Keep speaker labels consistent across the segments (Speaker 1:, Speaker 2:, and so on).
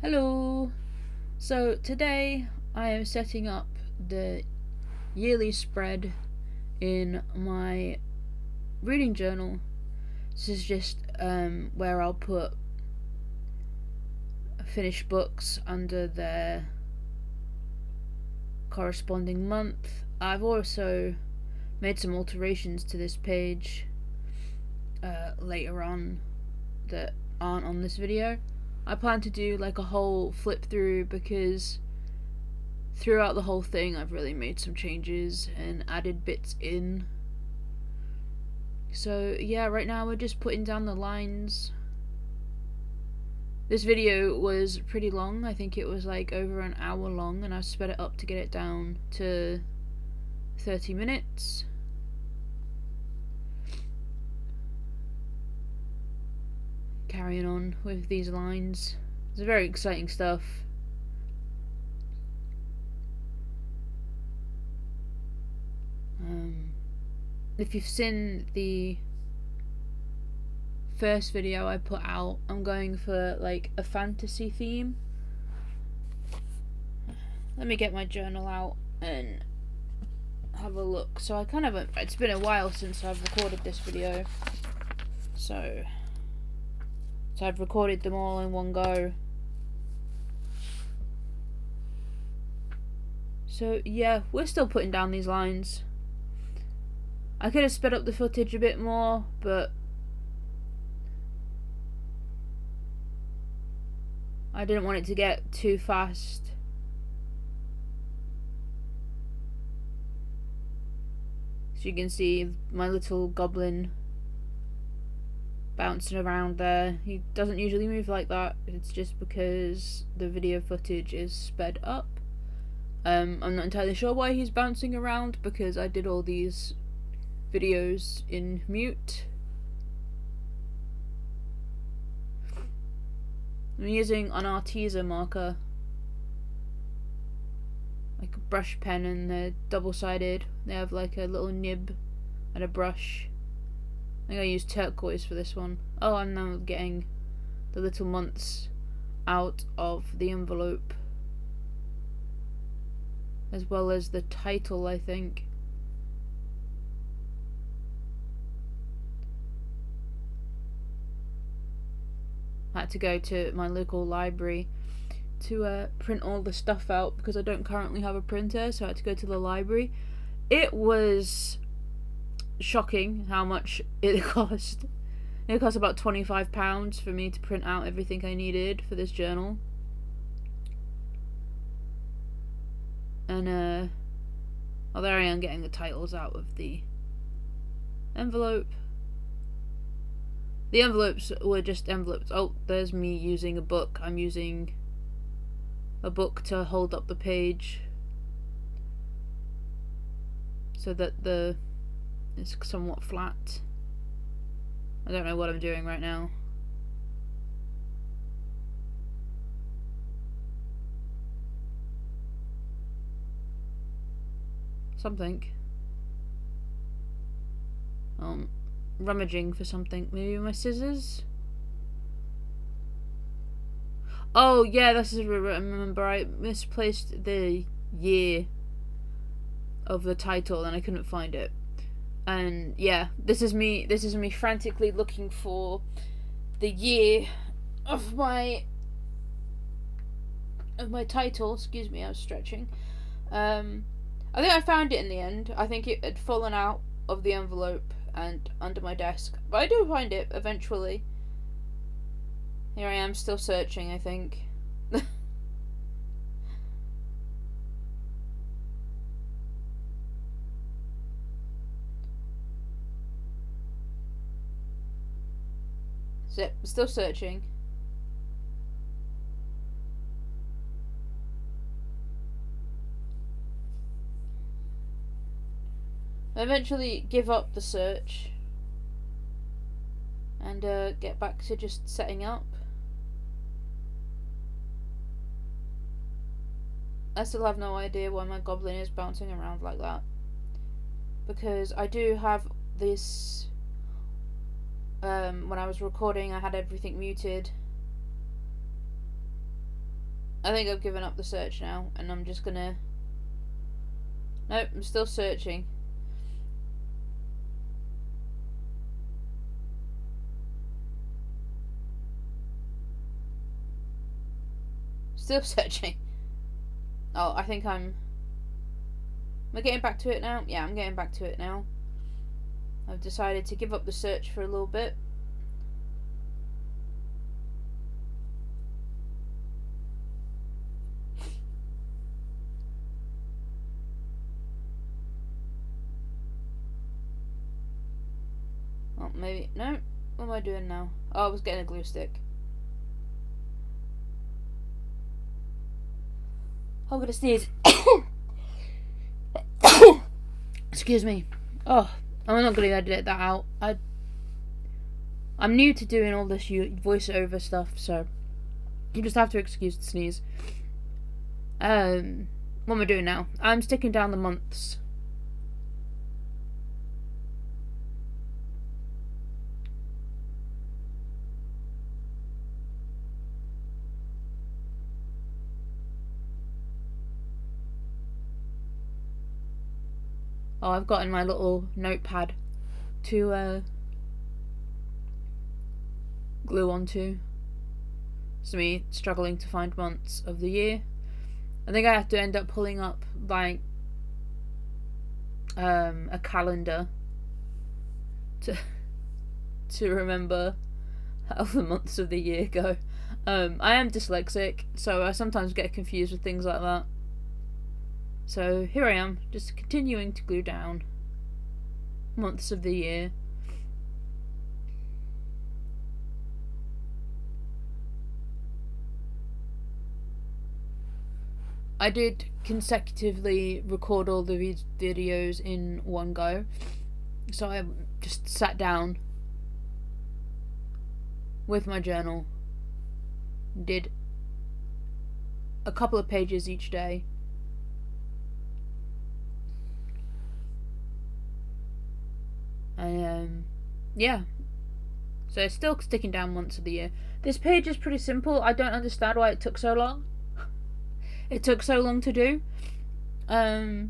Speaker 1: Hello! So today I am setting up the yearly spread in my reading journal. This is just where I'll put finished books under their corresponding month. I've also made some alterations to this page later on that aren't on this video. I plan to do like a whole flip through because throughout the whole thing I've really made some changes and added bits in. So yeah, right now we're just putting down the lines. This video was pretty long. I think it was like over an hour long, and I sped it up to get it down to 30 minutes. Carrying on with these lines. It's very exciting stuff. If you've seen the first video I put out, I'm going for like a fantasy theme. Let me get my journal out and have a look. So it's been a while since I've recorded this video. So I've recorded them all in one go. So yeah, we're still putting down these lines. I could have sped up the footage a bit more, but I didn't want it to get too fast. So you can see my little goblin bouncing around there. He doesn't usually move like that. It's just because the video footage is sped up. I'm not entirely sure why he's bouncing around because I did all these videos in mute. I'm using an Arteza marker, like a brush pen, and they're double-sided. They have like a little nib and a brush. I think I used turquoise for this one. Oh, I'm now getting the little months out of the envelope, as well as the title, I think. I had to go to my local library to print all the stuff out because I don't currently have a printer, so I had to go to the library. It was shocking how much it cost. It cost about £25 for me to print out everything I needed for this journal. And oh, there I am getting the titles out of the envelope. The envelopes were just envelopes. Oh, there's me using a book. I'm using a book to hold up the page so that it's somewhat flat. I don't know what I'm doing right now. Something. Rummaging for something. Maybe my scissors? Oh, yeah, this is. Remember, I misplaced the year of the title and I couldn't find it. And yeah, this is me frantically looking for the year of my title. Excuse me, I was stretching. I think I found it in the end. I think it had fallen out of the envelope and under my desk, but I do find it eventually. Here I am, still searching, I think. Still searching. I eventually give up the search and get back to just setting up. I still have no idea why my goblin is bouncing around like that, because I do have this. When I was recording, I had everything muted, I think I've given up the search now, and I'm just gonna... Nope, I'm still searching. Still searching. Oh, I think I'm I getting back to it now? Yeah, I'm getting back to it now. I've decided to give up the search for a little bit. Oh, maybe... No. What am I doing now? Oh, I was getting a glue stick. I'm gonna sneeze. Excuse me. Oh, I'm not gonna edit that out. I'm new to doing all this voiceover stuff, so you just have to excuse the sneeze. What am I doing now? I'm sticking down the months. Oh, I've gotten my little notepad to glue onto. It's me struggling to find months of the year. I think I have to end up pulling up like a calendar to remember how the months of the year go. I am dyslexic, so I sometimes get confused with things like that. So here I am, just continuing to glue down months of the year. I did consecutively record all the videos in one go, so I just sat down with my journal, did a couple of pages each day. And yeah, so it's still sticking down months of the year. This page is pretty simple. I don't understand why it took so long. It took so long to do. I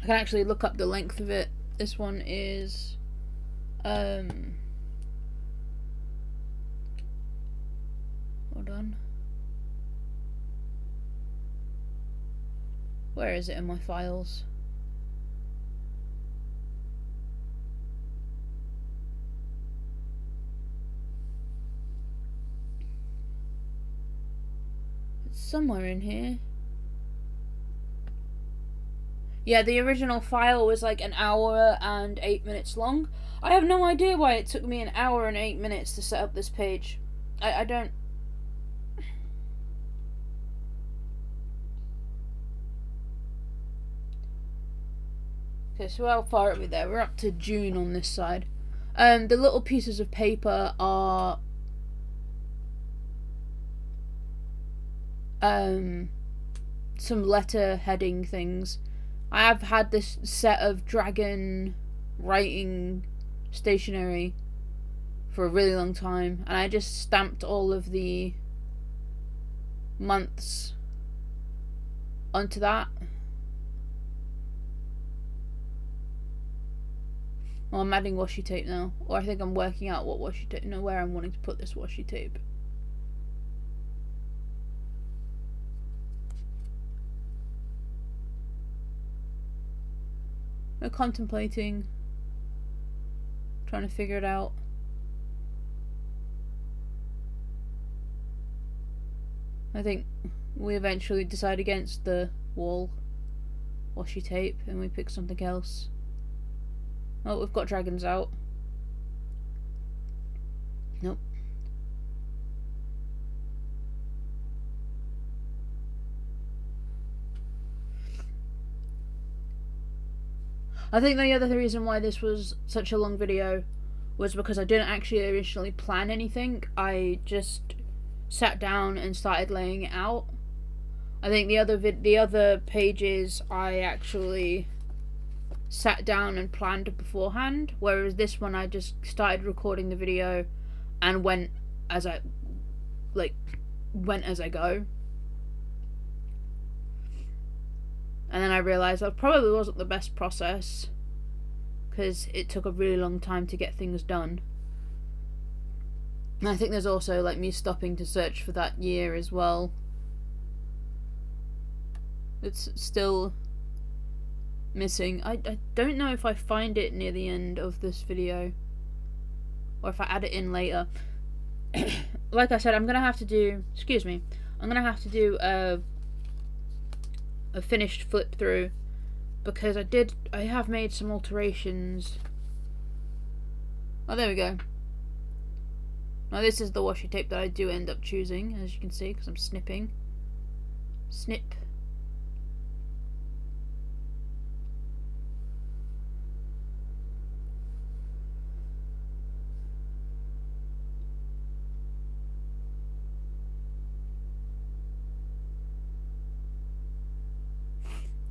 Speaker 1: can actually look up the length of it. This one is hold on. Where is it in my files? Somewhere in here. Yeah, the original file was like an hour and 8 minutes long. I have no idea why it took me an hour and 8 minutes to set up this page. I don't... Okay, so how far are we there? We're up to June on this side. The little pieces of paper are... some letter heading things. I have had this set of dragon writing stationery for a really long time, and I just stamped all of the months onto that. Well, I'm adding washi tape now, or I think I'm working out what washi tape, where I'm wanting to put this washi tape. We're contemplating, trying to figure it out. I think we eventually decide against the wall washi tape and we pick something else. Oh, we've got dragons out. Nope. I think the other reason why this was such a long video was because I didn't actually originally plan anything. I just sat down and started laying it out. I think the other pages I actually sat down and planned beforehand, whereas this one I just started recording the video and went as I like went as I go. And then I realised that probably wasn't the best process, because it took a really long time to get things done. And I think there's also like me stopping to search for that year as well. It's still missing. I don't know if I find it near the end of this video, or if I add it in later. Like I said, I'm gonna have to do, I'm gonna have to do a finished flip through, because I have made some alterations. Oh, there we go. Now this is the washi tape that I do end up choosing, as you can see, because I'm snipping. Snip.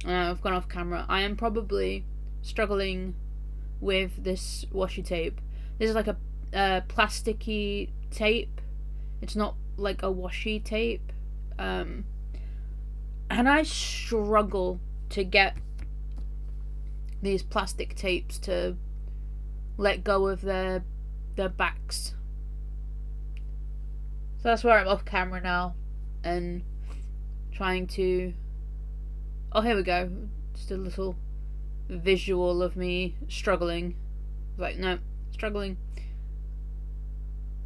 Speaker 1: I've gone off camera. I am probably struggling with this washi tape. This is like a plasticky tape. It's not like a washi tape. And I struggle to get these plastic tapes to let go of their backs. So that's where I'm off camera now and trying to... Oh, here we go. Just a little visual of me struggling. Like, no, struggling.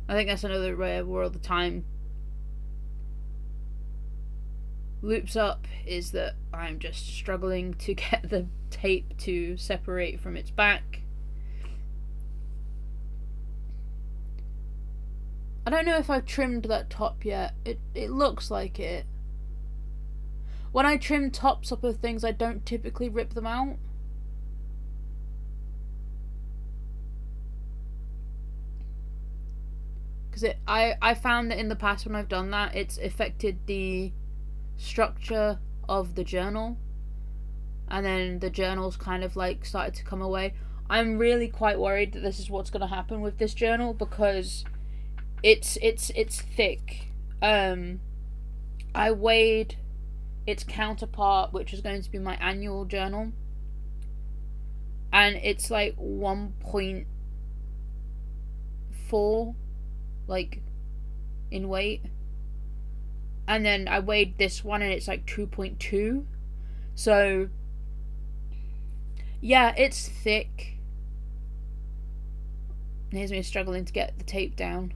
Speaker 1: I think that's another rare where all the time loops up, is that I'm just struggling to get the tape to separate from its back. I don't know if I've trimmed that top yet. It looks like it. When I trim tops up of things, I don't typically rip them out. Because I found that in the past when I've done that, it's affected the structure of the journal. And then the journal's kind of like started to come away. I'm really quite worried that this is what's going to happen with this journal, because it's thick. I weighed its counterpart, which is going to be my annual journal, and it's like 1.4 like in weight, and then I weighed this one and it's like 2.2. So yeah, it's thick. Here's me struggling to get the tape down.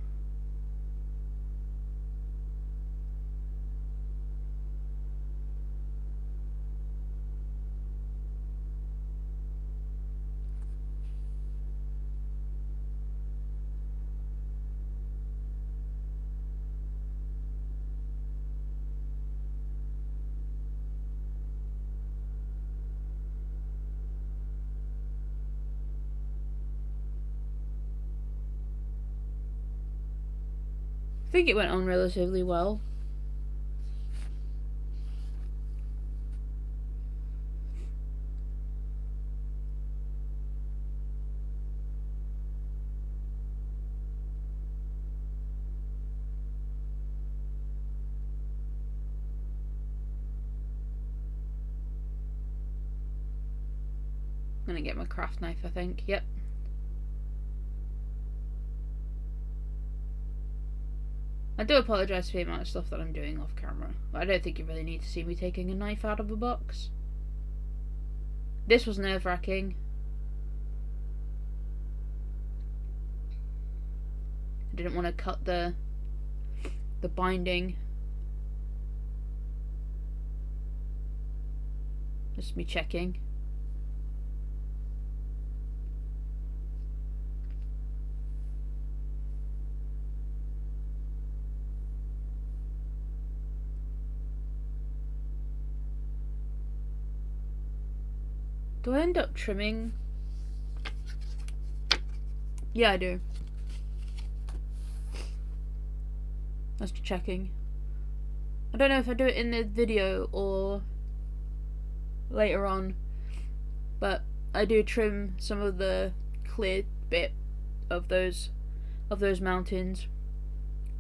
Speaker 1: I think it went on relatively well. I'm gonna get my craft knife, I think. Yep. I do apologise for the amount of stuff that I'm doing off camera. I don't think you really need to see me taking a knife out of a box. This was nerve-wracking. I didn't want to cut the binding. Just me checking. Do I end up trimming? Yeah, I do. Just checking. I don't know if I do it in the video or later on, but I do trim some of the clear bit of those mountains.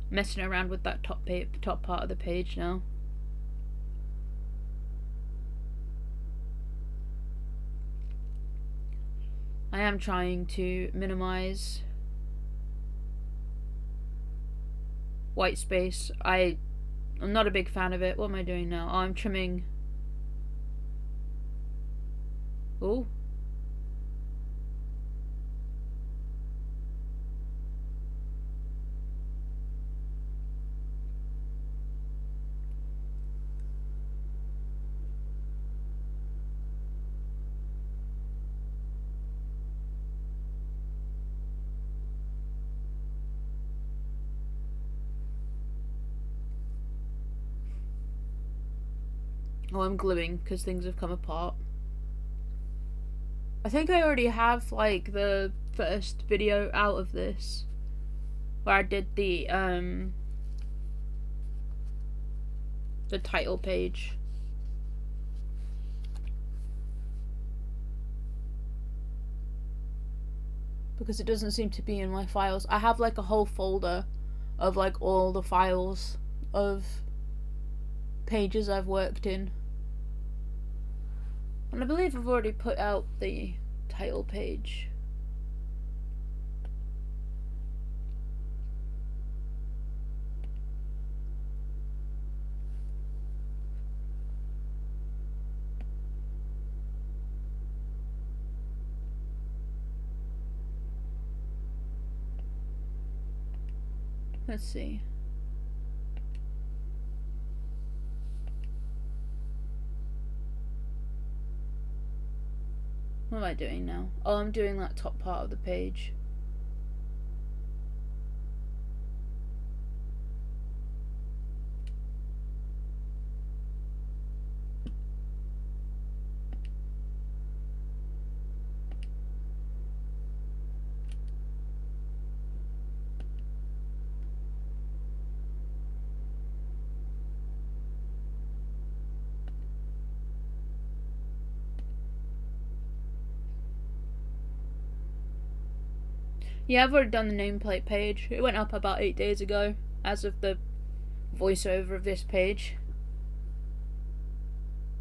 Speaker 1: messing around with that top part of the page now. I am trying to minimize white space. I'm not a big fan of it. What am I doing now? Oh, I'm trimming. Oh. Oh, I'm gluing because things have come apart. I think I already have like the first video out of this where I did the title page. Because it doesn't seem to be in my files. I have like a whole folder of like all the files of pages I've worked in. And I believe I've already put out the title page. Let's see. What am I doing now? Oh, I'm doing that top part of the page. Yeah, I've already done the nameplate page. It went up about 8 days ago, as of the voiceover of this page.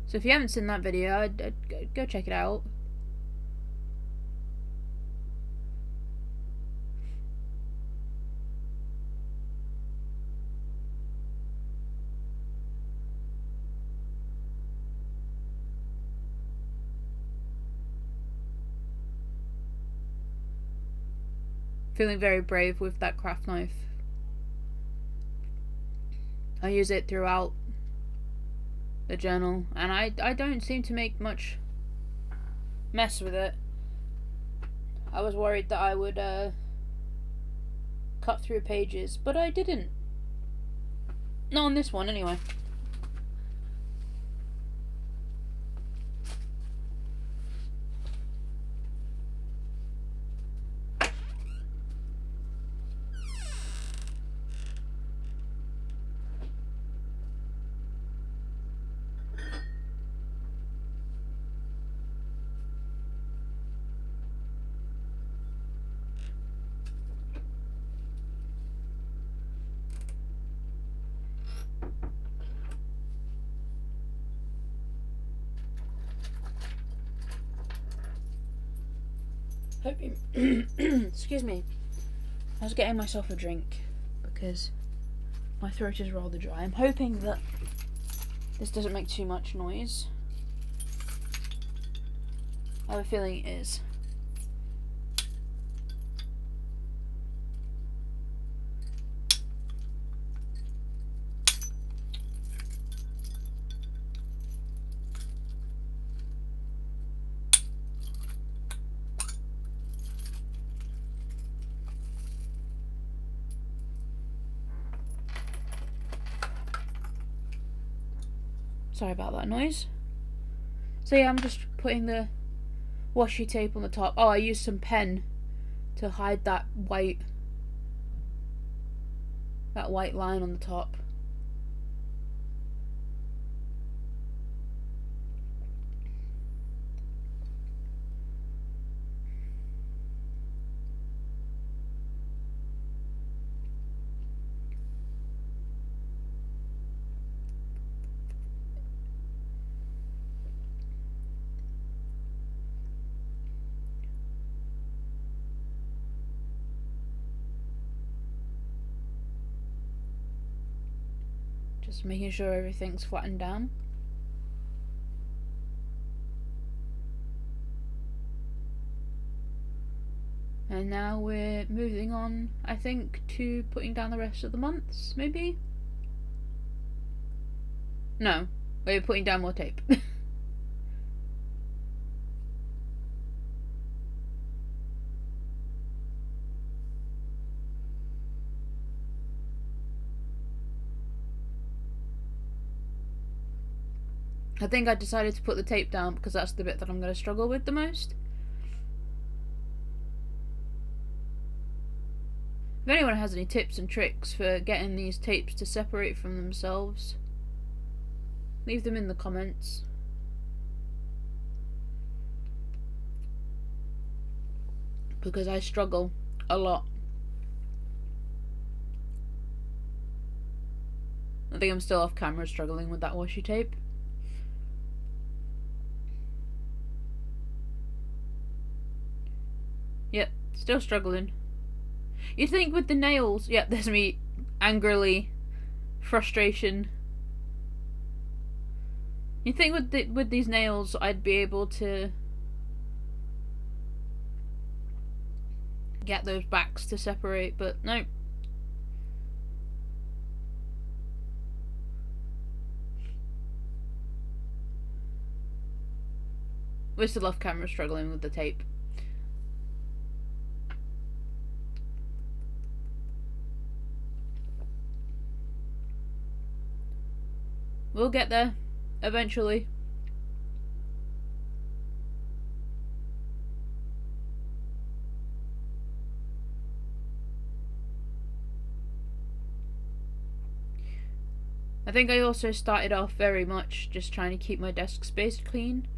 Speaker 1: So if you haven't seen that video, I'd go check it out. Feeling very brave with that craft knife. I use it throughout the journal, and I don't seem to make much mess with it. I was worried that I would cut through pages, but I didn't. Not on this one, anyway. Excuse me. I was getting myself a drink because my throat is rather dry. I'm hoping that this doesn't make too much noise. I have a feeling it is. Sorry about that noise. So yeah, I'm just putting the washi tape on the top. Oh, I used some pen to hide that white line on the top. Just making sure everything's flattened down. And now we're moving on, I think, to putting down the rest of the months, maybe? No, we're putting down more tape. I think I decided to put the tape down because that's the bit that I'm going to struggle with the most. If anyone has any tips and tricks for getting these tapes to separate from themselves, leave them in the comments. Because I struggle a lot. I think I'm still off camera struggling with that washi tape. Yep, still struggling. You'd think with the nails, yep, there's me angrily, frustration. You'd think with these nails I'd be able to get those backs to separate, but no. We're still off camera struggling with the tape. We'll get there, eventually. I think I also started off very much just trying to keep my desk space clean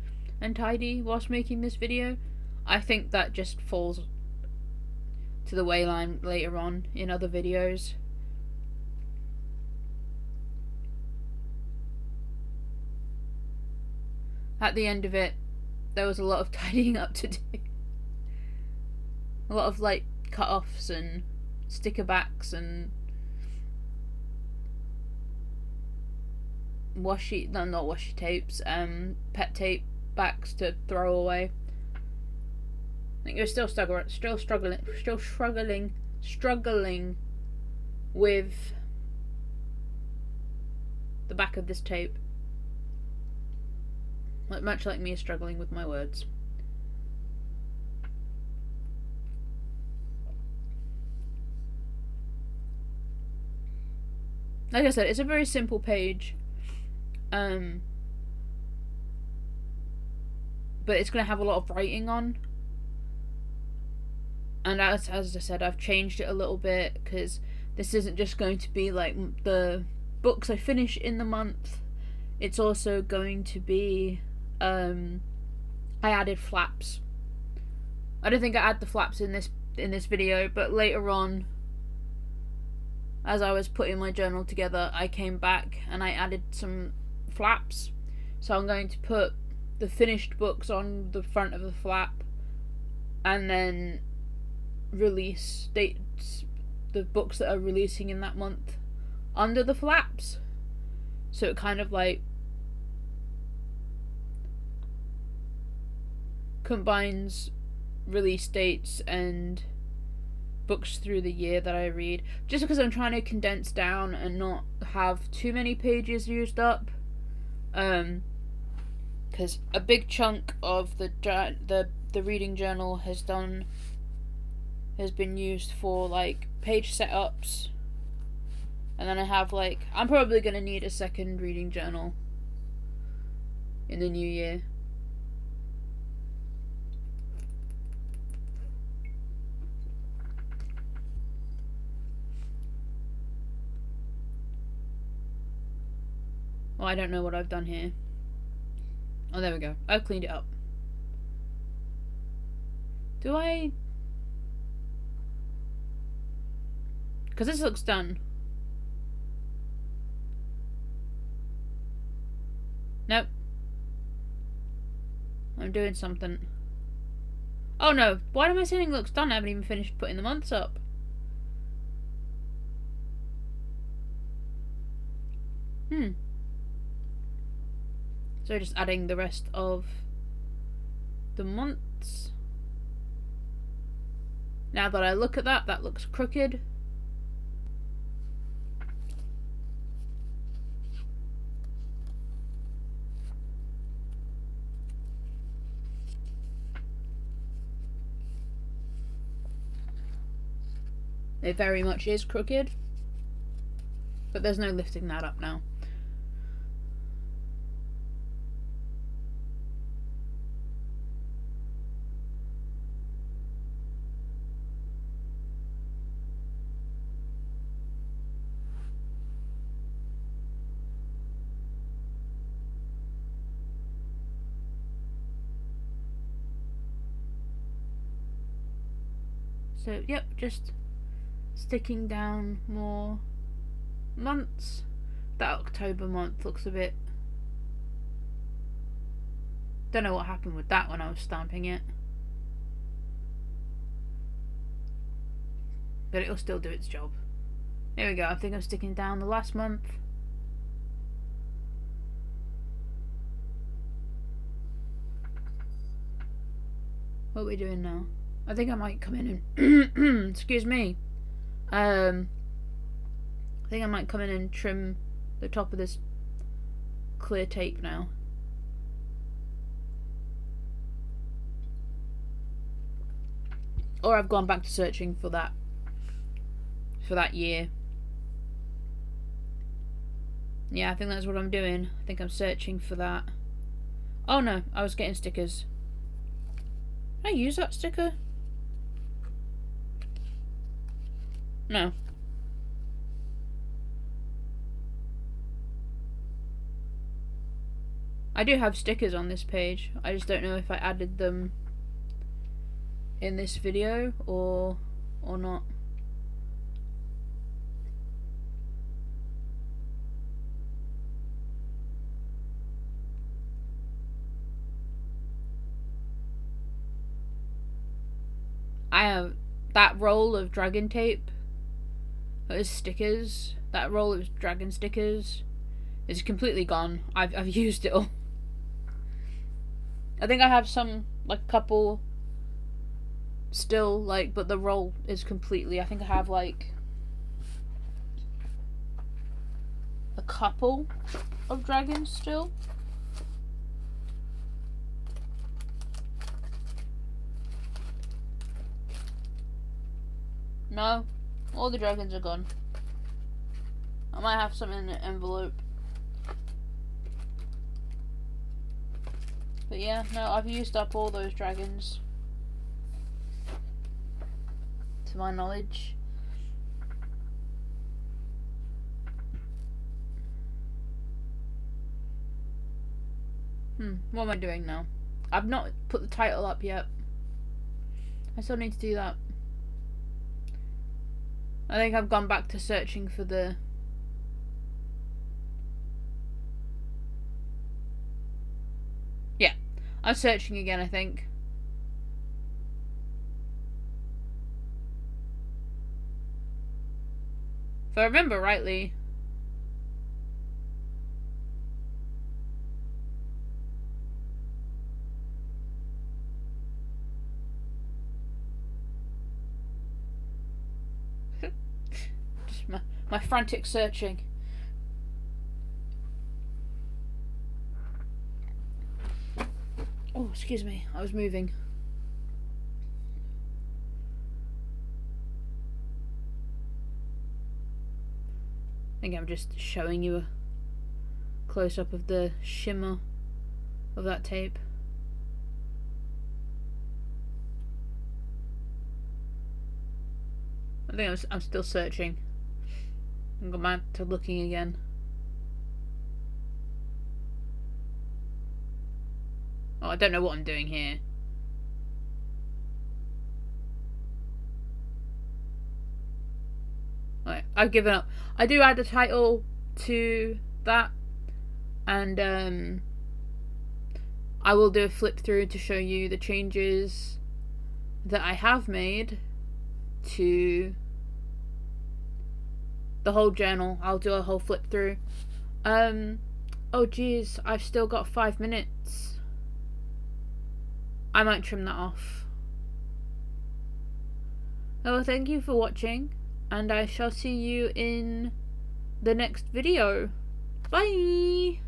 Speaker 1: and tidy whilst making this video. I think that just falls to the wayside later on in other videos. At the end of it, there was a lot of tidying up to do. A lot of like cut-offs and sticker backs and washi, no, not washi tapes, pet tape backs to throw away. I think you're still struggling with the back of this tape. Much like me struggling with my words. Like I said, it's a very simple page. But it's going to have a lot of writing on. And as I said, I've changed it a little bit because this isn't just going to be like the books I finish in the month. It's also going to be I added flaps. I don't think I add the flaps in this video, but later on, as I was putting my journal together, I came back and I added some flaps. So I'm going to put the finished books on the front of the flap, and then release dates, the books that are releasing in that month, under the flaps. So it kind of like combines release dates and books through the year that I read, just because I'm trying to condense down and not have too many pages used up, because a big chunk of the reading journal has been used for like page setups, and then I have like, I'm probably going to need a second reading journal in the new year. Oh, I don't know what I've done here. Oh, there we go. I've cleaned it up. Do I? Because this looks done. Nope. I'm doing something. Oh no, why am I saying it looks done? I haven't even finished putting the months up. So just adding the rest of the months. Now that I look at that, that looks crooked. It very much is crooked, but there's no lifting that up now. So, yep, just sticking down more months. That October month looks a bit... Don't know what happened with that when I was stamping it. But it'll still do its job. There we go, I think I'm sticking down the last month. What are we doing now? I think I might come in and... excuse me. I think I might come in and trim the top of this clear tape now. Or I've gone back to searching for that year. Yeah, I think that's what I'm doing. I think I'm searching for that. Oh no, I was getting stickers. Can I use that sticker? No. I do have stickers on this page. I just don't know if I added them in this video or not. I have that roll of dragon tape. Those stickers. That roll of dragon stickers is completely gone. I've used it all. I think I have some, like, couple still, like, but the roll is completely... I think I have, like, a couple of dragons still. No, all the dragons are gone. I might have some in an envelope. But yeah, no, I've used up all those dragons. To my knowledge. What am I doing now? I've not put the title up yet. I still need to do that. I think I've gone back to searching for the... Yeah, I'm searching again, I think. If I remember rightly... Just my frantic searching. Oh, excuse me, I was moving. I think I'm just showing you a close-up of the shimmer of that tape. I think I'm still searching. I'm going back to looking again. Oh, I don't know what I'm doing here. Right, I've given up. I do add a title to that, and I will do a flip through to show you the changes that I have made to the whole journal. I'll do a whole flip through. Oh geez, I've still got 5 minutes. I might trim that off. Well, thank you for watching, and I shall see you in the next video. Bye!